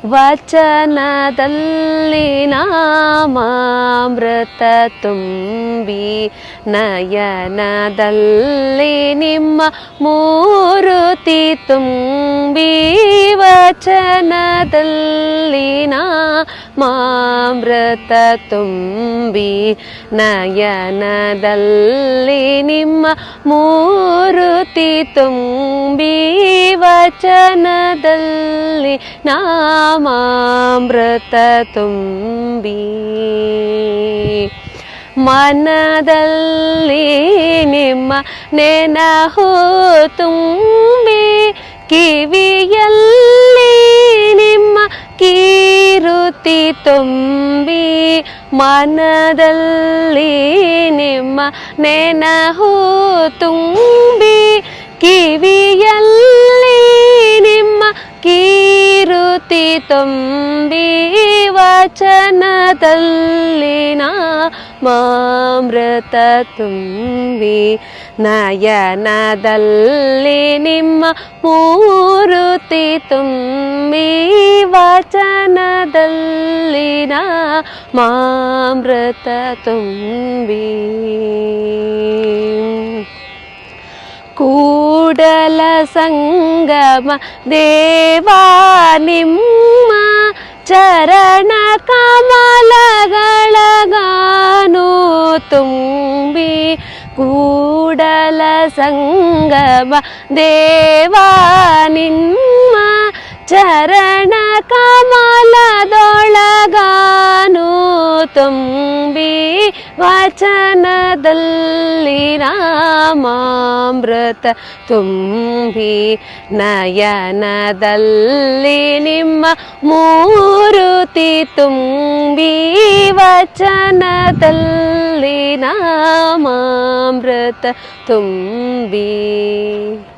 ವಚನದಲ್ಲಿ ನಾಮಾಮೃತ ತುಂಬಿ ನಯನದಲ್ಲಿ ನಿಮ್ಮ ಮೂರುತಿ ತುಂಬಿ ವಚನದಲ್ಲಿ ನಾಮಾಮೃತ ತುಂಬಿ ನಯನದಲ್ಲಿ ನಿಮ್ಮ ಮೂರುತಿ ತುಂಬಿ ವಚನದಲ್ಲಿ ನಾಮಾಮೃತ ತುಂಬಿ ಮನದಲ್ಲಿ ನಿಮ್ಮ ನೆನಹು ತುಂಬಿ ಕಿವಿಯಲ್ಲಿ ನಿಮ್ಮ ಕೀರುತಿ ತುಂಬಿ ಮನದಲ್ಲಿ ನಿಮ್ಮ ನೆನಹು ತುಂಬಿ ಕಿವಿಯಲ್ಲಿ ನಿಮ್ಮ ಕೀರುತಿ ತುಂಬಿ ವಚನದಲ್ಲಿ ನಾಮಾಮೃತ ತುಂಬಿ ನಯನದಲ್ಲಿ ನಿಮ್ಮ ಮೂರುತಿ ತುಂಬಿ ವಚನದಲ್ಲಿ ನಾಮಾಮೃತ ತುಂಬಿ ಕೂಡಲ ಸಂಗಮ ದೇವಾ ನಿಮ್ಮ ಚರಣ ಕಮಲಗಳಗಾನು ತುಂಬಿ ಕೂಡಲ ಸಂಗಮ ದೇವಾ ನಿಮ್ಮ ಚರಣ ಕಮಲದೊಳಗಾನು ತುಂಬಿ ವಚನದಲ್ಲಿ ನಾಮಾಮೃತ ತುಂಬಿ ನಯನದಲ್ಲಿ ನಿಮ್ಮ ಮೂರುತಿ ತುಂಬಿ ವಚನದಲ್ಲಿ ನಾಮಾಮೃತ ತುಂಬಿ